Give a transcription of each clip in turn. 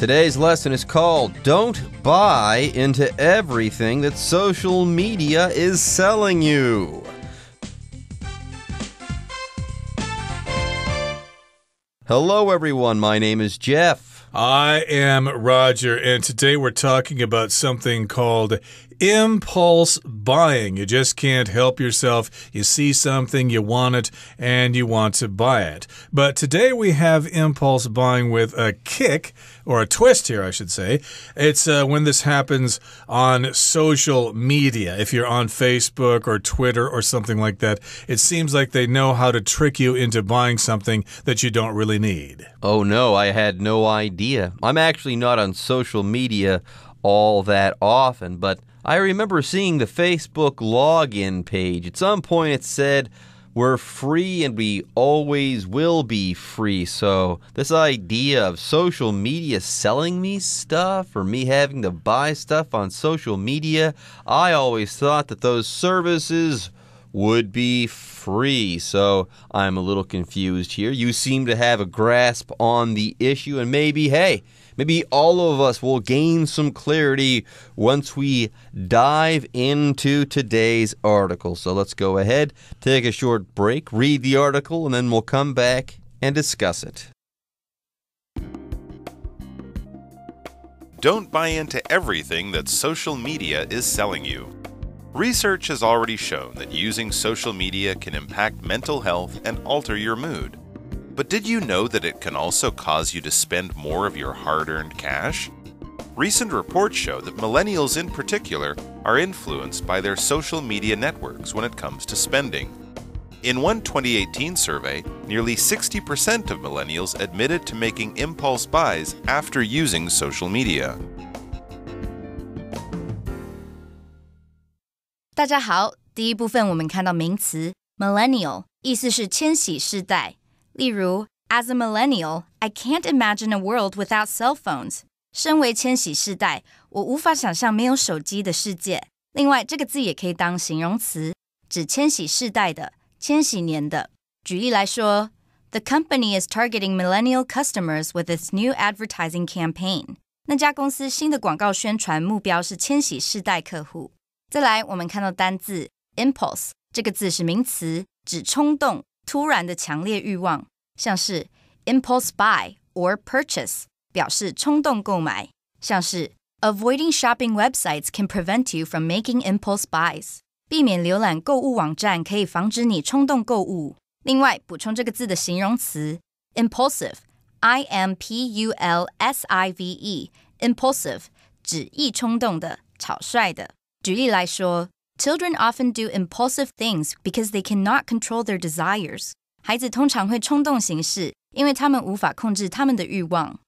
Today's lesson is called Don't Buy into Everything That Social Media is Selling You. Hello, everyone. My name is Jeff. I am Roger, and today we're talking about something called impulse buying. You just can't help yourself. You see something, you want it, and you want to buy it. But today we have impulse buying with a kick, or a twist here, I should say. It's when this happens on social media. If you're on Facebook or Twitter or something like that, it seems like they know how to trick you into buying something that you don't really need. Oh, no, I had no idea. I'm actually not on social media all that often, but I remember seeing the Facebook login page. At some point it said, we're free and we always will be free. So this idea of social media selling me stuff or me having to buy stuff on social media, I always thought that those services would be free. So I'm a little confused here. You seem to have a grasp on the issue, and maybe all of us will gain some clarity once we dive into today's article. So let's go ahead, take a short break, read the article, and then we'll come back and discuss it. Don't buy into everything that social media is selling you. Research has already shown that using social media can impact mental health and alter your mood. But did you know that it can also cause you to spend more of your hard-earned cash? Recent reports show that millennials in particular are influenced by their social media networks when it comes to spending. In one 2018 survey, nearly 60% of millennials admitted to making impulse buys after using social media. 大家好，第一部分我们看到名词 millennial， 意思是千禧世代。例如 As a millennial, I can't imagine a world without cell phones. 身为千禧世代，我无法想象没有手机的世界。另外，这个字也可以当形容词，指千禧世代的、千禧年的。举例来说 The company is targeting millennial customers with its new advertising campaign. 那家公司新的广告宣传目标是千禧世代客户。再来，我们看到单字 impulse， 这个字是名词，指冲动、突然的强烈欲望，像是 impulse buy or purchase， 表示冲动购买，像是 Avoiding shopping websites can prevent you from making impulse buys， 避免浏览购物网站可以防止你冲动购物。另外，补充这个字的形容词 impulsive， I-M-P-U-L-S-I-V-E， impulsive， 指易冲动的、草率的。举例来说 Children often do impulsive things because they cannot control their desires. 孩子通常会冲动行事，因为他们无法控制他们的欲望。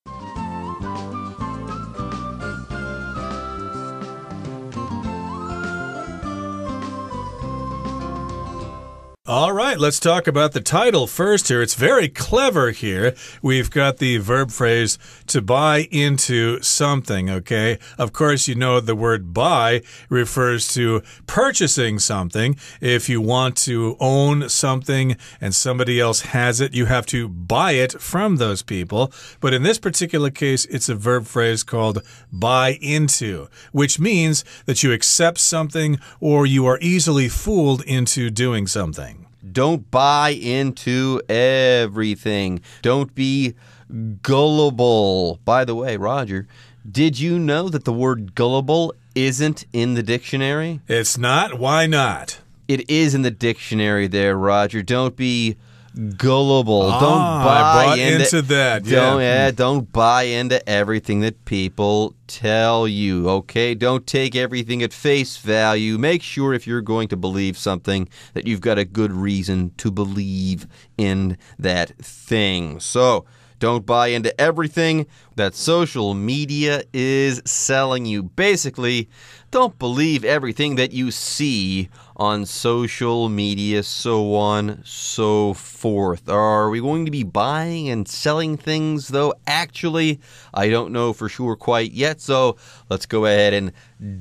All right, let's talk about the title first here. It's very clever here. We've got the verb phrase to buy into something, okay? Of course, you know the word buy refers to purchasing something. If you want to own something and somebody else has it, you have to buy it from those people. But in this particular case, it's a verb phrase called buy into, which means that you accept something or you are easily fooled into doing something. Don't buy into everything. Don't be gullible. By the way, Roger, did you know that the word gullible isn't in the dictionary? It's not? Why not? It is in the dictionary there, Roger. Don't be gullible. Don't buy into that. Don't buy into everything that people tell you, okay? Don't take everything at face value. Make sure if you're going to believe something that you've got a good reason to believe in that thing. So, don't buy into everything that social media is selling you. Basically, don't believe everything that you see on social media, so on, so forth. Are we going to be buying and selling things, though? Actually, I don't know for sure quite yet, so let's go ahead and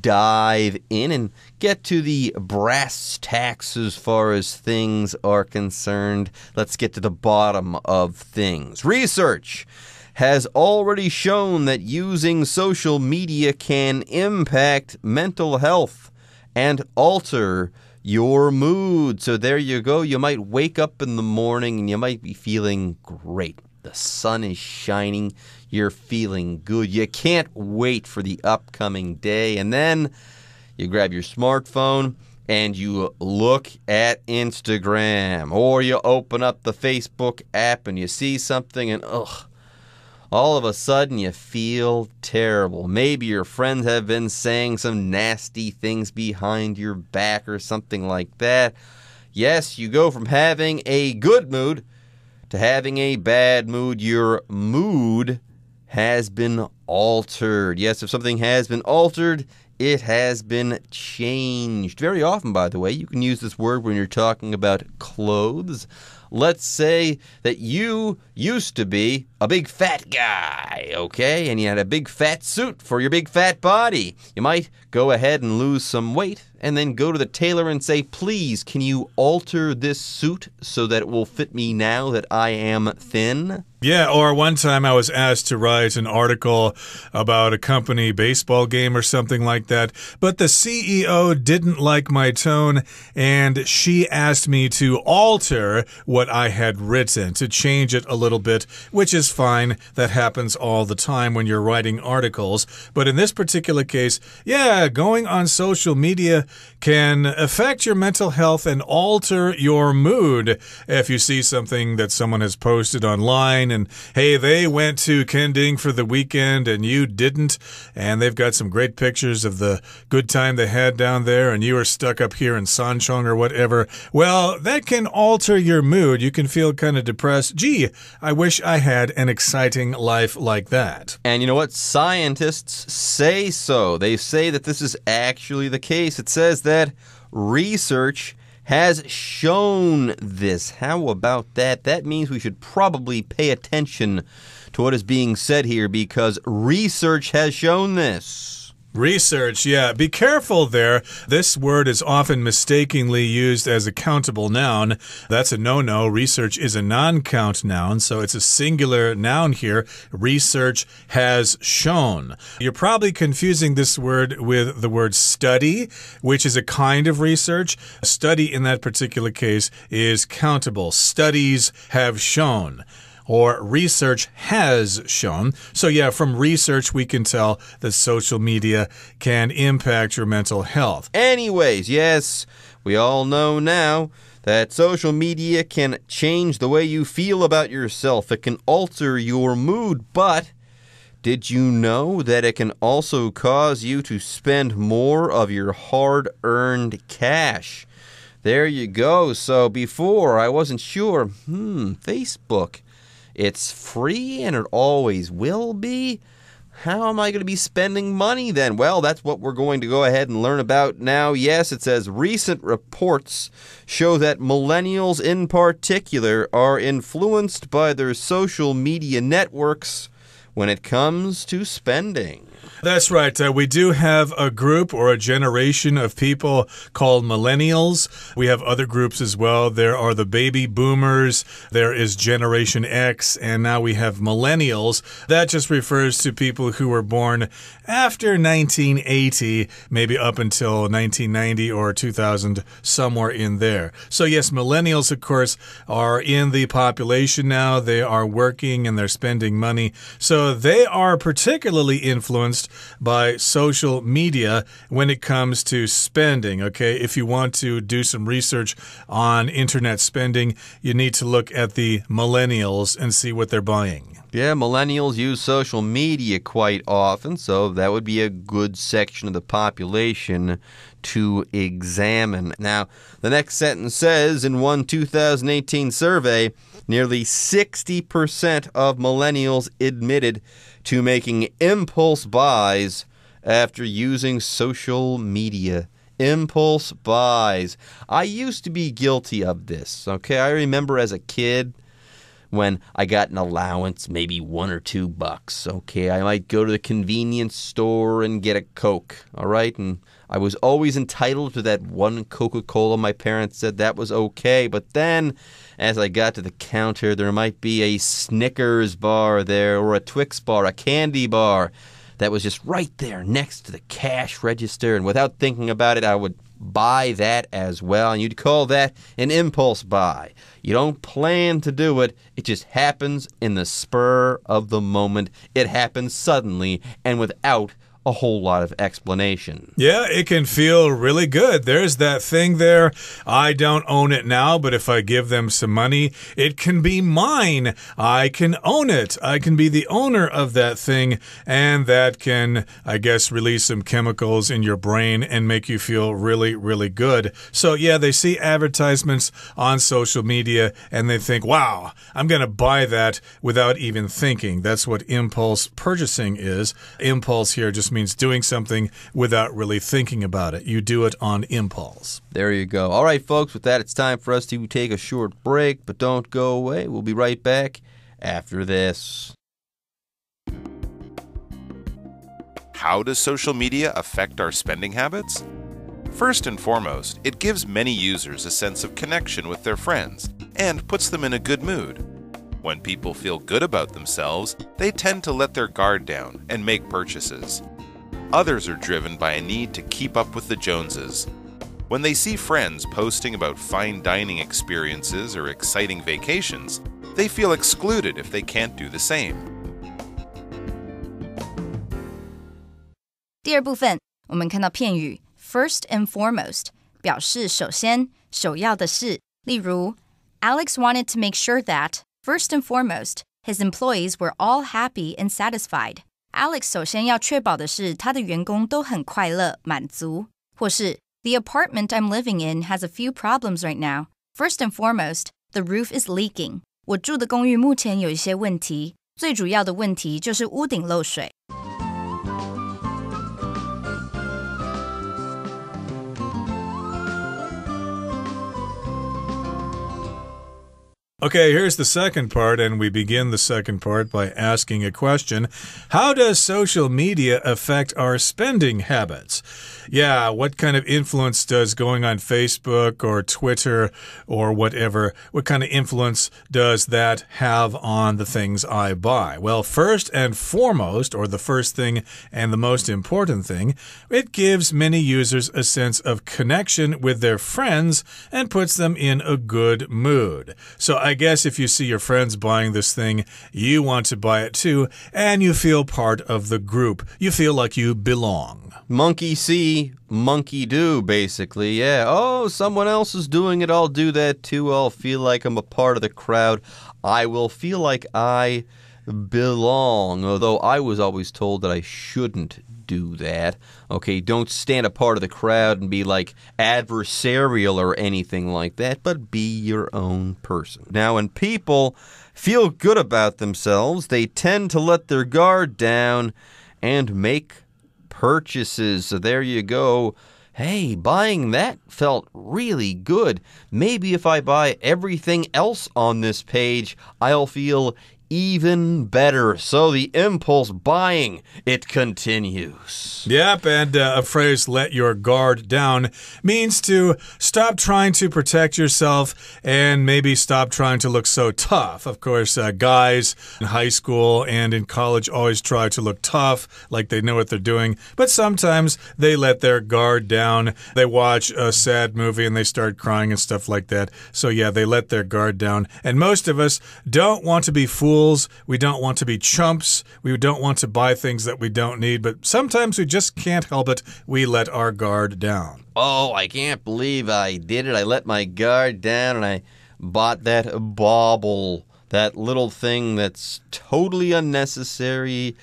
dive in and get to the brass tacks as far as things are concerned. Let's get to the bottom of things. Research has already shown that using social media can impact mental health and alter your mood. So there you go. You might wake up in the morning and you might be feeling great. The sun is shining. You're feeling good. You can't wait for the upcoming day. And then you grab your smartphone and you look at Instagram, or you open up the Facebook app and you see something and all of a sudden you feel terrible. Maybe your friends have been saying some nasty things behind your back or something like that. Yes, you go from having a good mood to having a bad mood. Your mood has been altered. Yes, if something has been altered, it has been changed. Very often, by the way, you can use this word when you're talking about clothes. Let's say that you used to be a big fat guy, okay? And you had a big fat suit for your big fat body. You might go ahead and lose some weight and then go to the tailor and say, please, can you alter this suit so that it will fit me now that I am thin? Yeah, or one time I was asked to write an article about a company baseball game or something like that, but the CEO didn't like my tone, and she asked me to alter what I had written, to change it a little bit, which is fine. That happens all the time when you're writing articles. But in this particular case, yeah, going on social media can affect your mental health and alter your mood. If you see something that someone has posted online, and hey, they went to Kending for the weekend and you didn't, and they've got some great pictures of the good time they had down there, and you were stuck up here in Sanchong or whatever, well, that can alter your mood. You can feel kind of depressed. Gee, I wish I had an exciting life like that. And you know what? Scientists say so. They say that this is actually the case. It says that research has shown this. How about that? That means we should probably pay attention to what is being said here, because research has shown this. Research, yeah. Be careful there. This word is often mistakenly used as a countable noun. That's a no-no. Research is a non-count noun, so it's a singular noun here. Research has shown. You're probably confusing this word with the word study, which is a kind of research. Study in that particular case is countable. Studies have shown. Or research has shown. So yeah, from research we can tell that social media can impact your mental health. Anyways, yes, we all know now that social media can change the way you feel about yourself. It can alter your mood, but did you know that it can also cause you to spend more of your hard-earned cash? There you go. So before, I wasn't sure. Facebook. It's free and it always will be. How am I going to be spending money then? Well, that's what we're going to go ahead and learn about now. Yes, it says recent reports show that millennials in particular are influenced by their social media networks when it comes to spending. That's right. We do have a group or a generation of people called millennials. We have other groups as well. There are the baby boomers. There is Generation X. And now we have millennials. That just refers to people who were born after 1980, maybe up until 1990 or 2000, somewhere in there. So yes, millennials, of course, are in the population now. They are working and they're spending money. So they are particularly influenced by social media when it comes to spending, okay? If you want to do some research on internet spending, you need to look at the millennials and see what they're buying. Yeah, millennials use social media quite often, so that would be a good section of the population to examine. Now, the next sentence says, in one 2018 survey, nearly 60% of millennials admitted to making impulse buys after using social media. Impulse buys. I used to be guilty of this, okay? I remember as a kid when I got an allowance, maybe $1 or $2, okay? I might go to the convenience store and get a Coke, all right? And I was always entitled to that one Coca-Cola. My parents said that was okay. But then as I got to the counter, there might be a Snickers bar there or a Twix bar, a candy bar that was just right there next to the cash register. And without thinking about it, I would buy that as well. And you'd call that an impulse buy. You don't plan to do it. It just happens in the spur of the moment. It happens suddenly and without a whole lot of explanation. Yeah, it can feel really good. There's that thing there. I don't own it now, but if I give them some money, it can be mine. I can own it. I can be the owner of that thing, and that can, I guess, release some chemicals in your brain and make you feel really, really good. So, yeah, they see advertisements on social media, and they think, wow, I'm going to buy that without even thinking. That's what impulse purchasing is. Impulse here just means doing something without really thinking about it. You do it on impulse. There you go. All right, folks, with that, it's time for us to take a short break, but don't go away. We'll be right back after this. How does social media affect our spending habits? First and foremost, it gives many users a sense of connection with their friends and puts them in a good mood. When people feel good about themselves, they tend to let their guard down and make purchases. Others are driven by a need to keep up with the Joneses. When they see friends posting about fine dining experiences or exciting vacations, they feel excluded if they can't do the same. 第二部分，我们看到片语 first and foremost 表示首先、首要的事。例如 Alex wanted to make sure that, first and foremost, his employees were all happy and satisfied. Alex 首先要确保的是他的员工都很快乐、满足。或是 The apartment I'm living in has a few problems right now. First and foremost, the roof is leaking. 我住的公寓目前有一些问题，最主要的问题就是屋顶漏水。Okay, here's the second part, and we begin the second part by asking a question. How does social media affect our spending habits? Yeah, what kind of influence does going on Facebook or Twitter or whatever, what kind of influence does that have on the things I buy? Well, first and foremost, or the first thing and the most important thing, it gives many users a sense of connection with their friends and puts them in a good mood. So I guess if you see your friends buying this thing, you want to buy it too, and you feel part of the group. You feel like you belong. Monkey see, monkey do, basically. Yeah. Oh, someone else is doing it. I'll do that too. I'll feel like I'm a part of the crowd. I will feel like I belong. Although I was always told that I shouldn't do that. Okay, don't stand a part of the crowd and be like adversarial or anything like that, but be your own person. Now, when people feel good about themselves, they tend to let their guard down and make purchases. So there you go. Hey, buying that felt really good. Maybe if I buy everything else on this page, I'll feel even better. So the impulse buying, it continues. Yep, and a phrase, let your guard down, means to stop trying to protect yourself and maybe stop trying to look so tough. Of course, guys in high school and in college always try to look tough, like they know what they're doing, but sometimes they let their guard down. They watch a sad movie and they start crying and stuff like that. So yeah, they let their guard down. And most of us don't want to be fools. We don't want to be chumps. We don't want to buy things that we don't need, but sometimes we just can't help it. We let our guard down. Oh, I can't believe I did it. I let my guard down and I bought that bauble, that little thing that's totally unnecessary,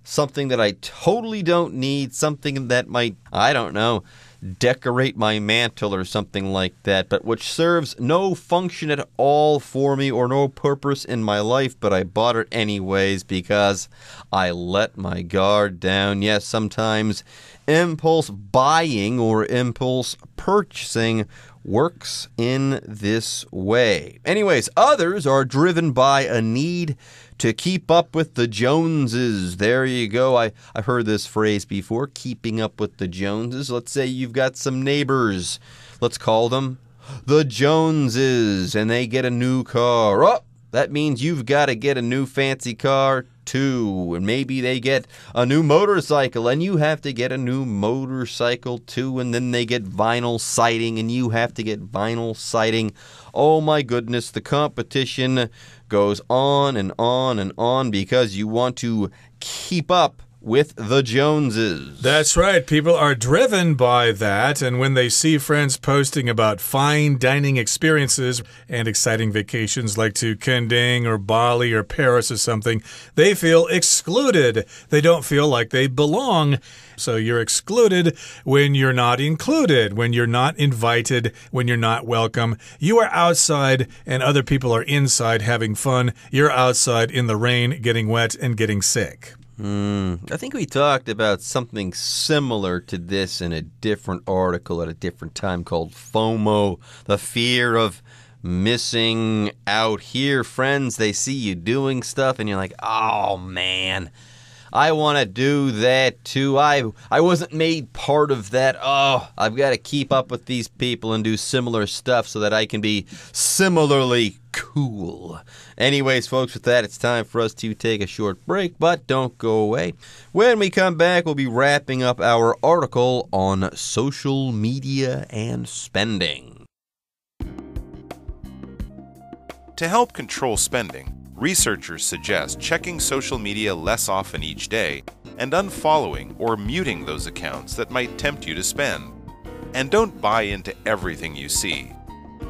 something that I totally don't need, something that might, I don't know, decorate my mantle or something like that, but which serves no function at all for me or no purpose in my life, but I bought it anyways because I let my guard down. Yes, sometimes impulse buying or impulse purchasing works in this way. Anyways, others are driven by a need to keep up with the Joneses. There you go. I've heard this phrase before, keeping up with the Joneses. Let's say you've got some neighbors. Let's call them the Joneses and they get a new car. Oh, that means you've got to get a new fancy car too. And maybe they get a new motorcycle and you have to get a new motorcycle too. And then they get vinyl siding and you have to get vinyl siding. Oh my goodness, the competition goes on and on and on because you want to keep up with the Joneses. That's right. People are driven by that. And when they see friends posting about fine dining experiences and exciting vacations like to Kending or Bali or Paris or something, they feel excluded. They don't feel like they belong. So you're excluded when you're not included, when you're not invited, when you're not welcome. You are outside and other people are inside having fun. You're outside in the rain, getting wet and getting sick. I think we talked about something similar to this in a different article at a different time called FOMO, the fear of missing out. Here, friends, they see you doing stuff and you're like, oh man, I want to do that too. I wasn't made part of that. Oh, I've got to keep up with these people and do similar stuff so that I can be similarly cool. Anyways, folks, with that, it's time for us to take a short break, but don't go away. When we come back, we'll be wrapping up our article on social media and spending. To help control spending, researchers suggest checking social media less often each day and unfollowing or muting those accounts that might tempt you to spend. And don't buy into everything you see.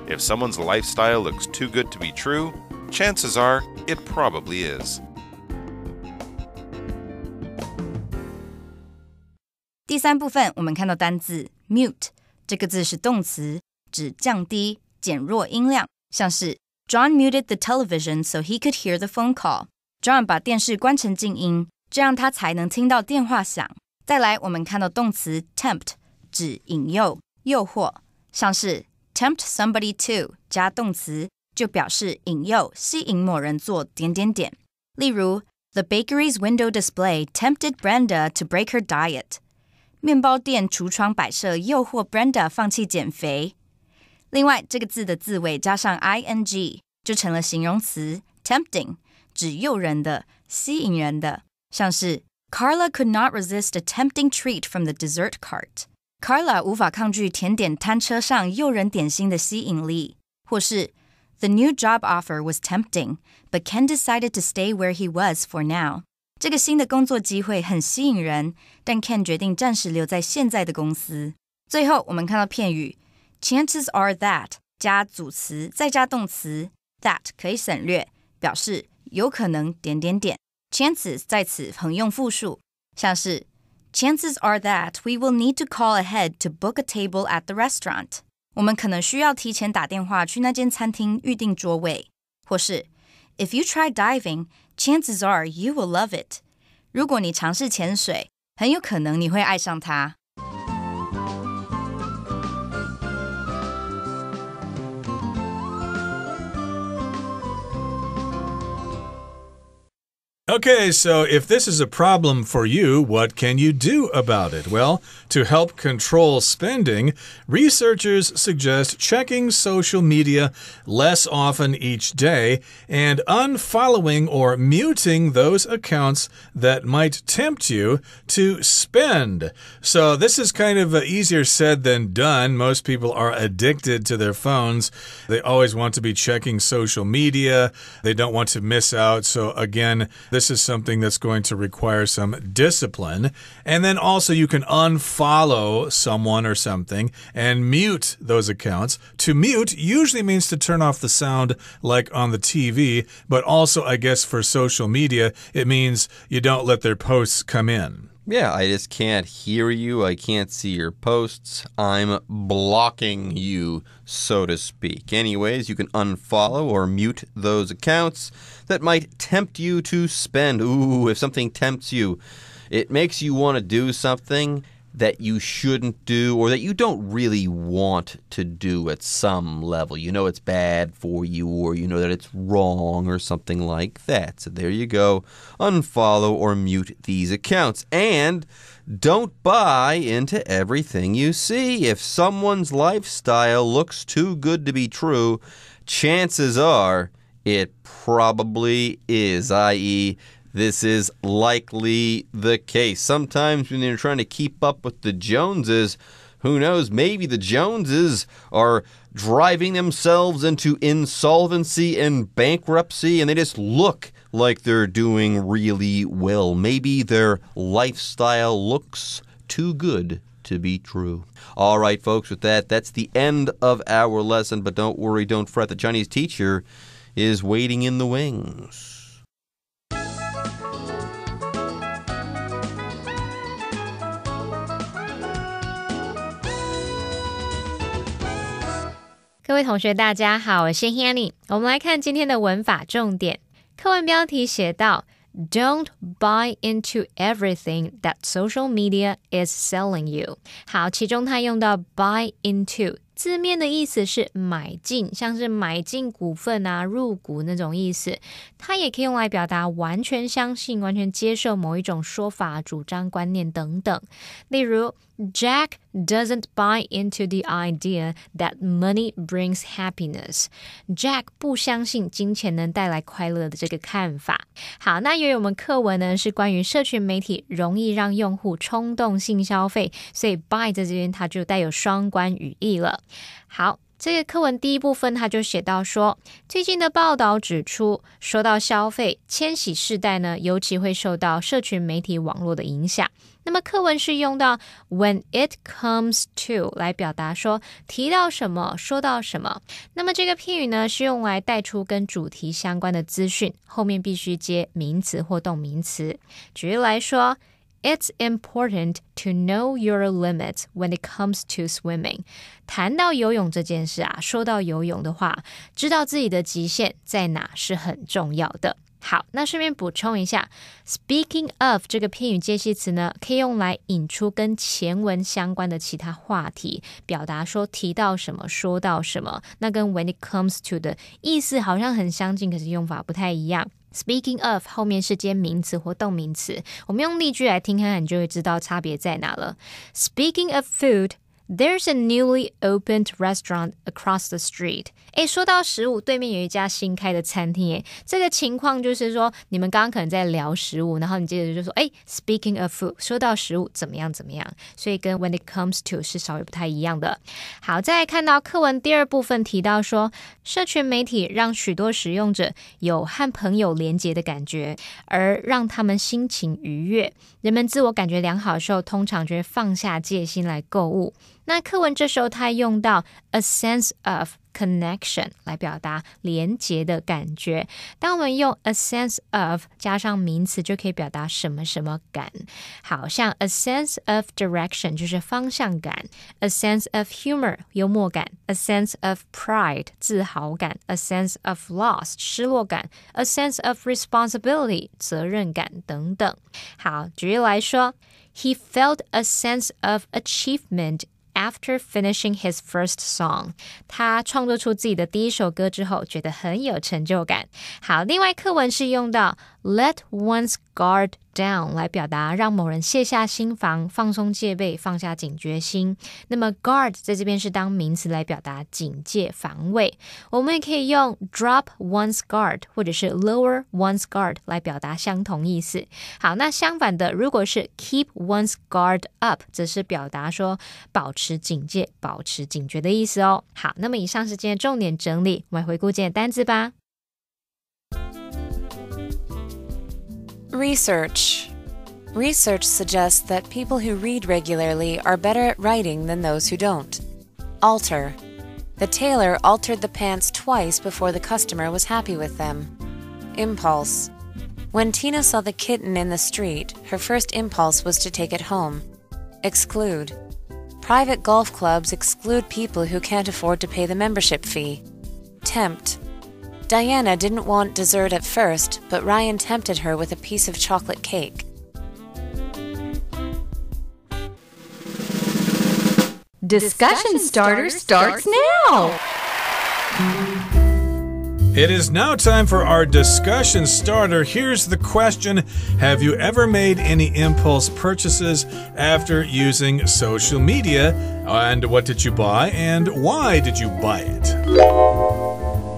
If someone's lifestyle looks too good to be true, chances are it probably is. 第三部分我们看到单字 mute 这个字是动词，指降低、减弱音量，像是John muted the television so he could hear the phone call. John 把电视关成静音，这样他才能听到电话响。再来，我们看到动词 tempt 指引诱、诱惑，像是tempt somebody to 加动词就表示引诱、吸引某人做点点点。例如 The bakery's window display tempted Brenda to break her diet. 面包店橱窗摆设诱惑 Brenda 放弃减肥。另外，这个字的字尾加上 ing 就成了形容词 tempting 指诱人的、吸引人的，像是 Carla could not resist a tempting treat from the dessert cart. Carla 无法抗拒甜点摊车上诱人点心的吸引力，或是 The new job offer was tempting, but Ken decided to stay where he was for now. 这个新的工作机会很吸引人，但 Ken 决定暂时留在现在的公司。最后，我们看到片语Chances are that 加组词再加动词 that 可以省略，表示有可能点点点。Chances 在此横用复数，像是 Chances are that we will need to call ahead to book a table at the restaurant. 我们可能需要提前打电话去那间餐厅预订桌位。或是 If you try diving, chances are you will love it. 如果你尝试潜水，很有可能你会爱上它。Okay, so if this is a problem for you, what can you do about it? Well, to help control spending, researchers suggest checking social media less often each day and unfollowing or muting those accounts that might tempt you to spend. So this is kind of easier said than done. Most people are addicted to their phones. They always want to be checking social media. They don't want to miss out. So again, this is something that's going to require some discipline. And then also you can unfollow someone or something and mute those accounts. To mute usually means to turn off the sound like on the TV, but also I guess for social media, it means you don't let their posts come in. Yeah, I just can't hear you. I can't see your posts. I'm blocking you, so to speak. Anyways, you can unfollow or mute those accounts that might tempt you to spend. Ooh, if something tempts you, it makes you want to do something, that you shouldn't do or that you don't really want to do at some level. You know it's bad for you or you know that it's wrong or something like that. So there you go. Unfollow or mute these accounts. And don't buy into everything you see. If someone's lifestyle looks too good to be true, chances are it probably is, i.e., this is likely the case. Sometimes when you're trying to keep up with the Joneses, who knows, maybe the Joneses are driving themselves into insolvency and bankruptcy, and they just look like they're doing really well. Maybe their lifestyle looks too good to be true. All right, folks, with that, that's the end of our lesson. But don't worry, don't fret. The Chinese teacher is waiting in the wings. 各位同学大家好，我是 Hanny。 我们来看今天的文法重点。课文标题写到 Don't buy into everything that social media is selling you。 好，其中它用到 buy into， 字面的意思是买进，像是买进股份啊、入股那种意思。它也可以用来表达完全相信、完全接受某一种说法、主张、观念等等。例如Jack doesn't buy into the idea that money brings happiness. Jack 不相信金钱能带来快乐的这个看法。好，那由于我们课文呢是关于社群媒体容易让用户冲动性消费，所以 buy 在这边它就带有双关语义了。好，这个课文第一部分他就写到说，最近的报道指出，说到消费，千禧世代呢尤其会受到社群媒体网络的影响。那么课文是用到 when it comes to 来表达说提到什么说到什么。那么这个片语呢是用来带出跟主题相关的资讯，后面必须接名词或动名词。举例来说，It's important to know your limits when it comes to swimming. 谈到游泳这件事啊，说到游泳的话，知道自己的极限在哪是很重要的。好，那顺便补充一下 Speaking of 这个片语介系词呢，可以用来引出跟前文相关的其他话题，表达说提到什么说到什么，那跟 when it comes to 的意思好像很相近，可是用法不太一样。Speaking of 后面是接名词或动名词，我们用例句来听看看，你就会知道差别在哪了。Speaking of food, there's a newly opened restaurant across the street. 说到食物，对面有一家新开的餐厅。这个情况就是说，你们刚刚可能在聊食物，然后你接着就说，Speaking of food， 说到食物怎么样怎么样，所以跟 when it comes to 是稍微不太一样的。好，再来看到课文第二部分提到说，社群媒体让许多使用者有和朋友连结的感觉，而让他们心情愉悦。人们自我感觉良好的时候，通常就会放下戒心来购物。那课文这时候它用到 a sense of connection 来表达连结的感觉。当我们用 a sense of 加上名词，就可以表达什么什么感。好像 a sense of direction 就是方向感， a sense of humor 幽默感， a sense of pride 自豪感， a sense of loss 失落感， a sense of responsibility 责任感等等。好，举例来说， He felt a sense of achievement after finishing his first song. 他创作出自己的第一首歌之后，觉得很有成就感。好，另外课文是用到 let one's guard down 来表达让某人卸下心防，放松戒备，放下警觉心。那么 guard 在这边是当名词来表达警戒防卫。我们也可以用 drop one's guard 或者是 lower one's guard 来表达相同意思。好，那相反的，如果是 keep one's guard up 则是表达说保持警戒，保持警觉的意思哦。好，那么以上是今天重点整理，我们来回顾今天的单字吧。Research. Research suggests that people who read regularly are better at writing than those who don't. Alter. The tailor altered the pants twice before the customer was happy with them. Impulse. When Tina saw the kitten in the street, her first impulse was to take it home. Exclude. Private golf clubs exclude people who can't afford to pay the membership fee. Tempt. Diana didn't want dessert at first, but Ryan tempted her with a piece of chocolate cake. Discussion Starter starts now! It is now time for our discussion starter. Here's the question. Have you ever made any impulse purchases after using social media? And what did you buy and why did you buy it?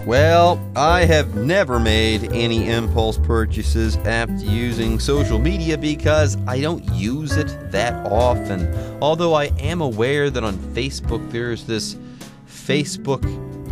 Well, I have never made any impulse purchases after using social media because I don't use it that often. Although I am aware that on Facebook there's this Facebook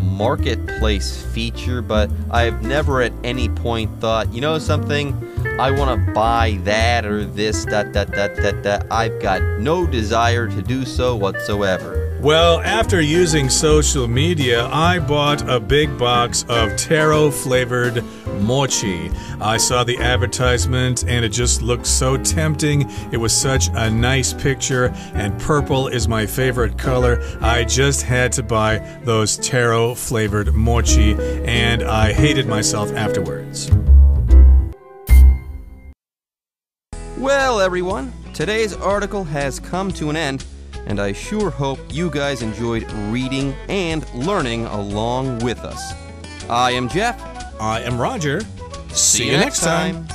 Marketplace feature, but I've never at any point thought, you know something, I want to buy that or this, I've got no desire to do so whatsoever. Well, after using social media, I bought a big box of taro-flavored mochi. I saw the advertisement and it just looked so tempting. It was such a nice picture and purple is my favorite color. I just had to buy those taro-flavored mochi and I hated myself afterwards. Well, everyone, today's article has come to an end, and I sure hope you guys enjoyed reading and learning along with us. I am Jeff. I am Roger. See you next time.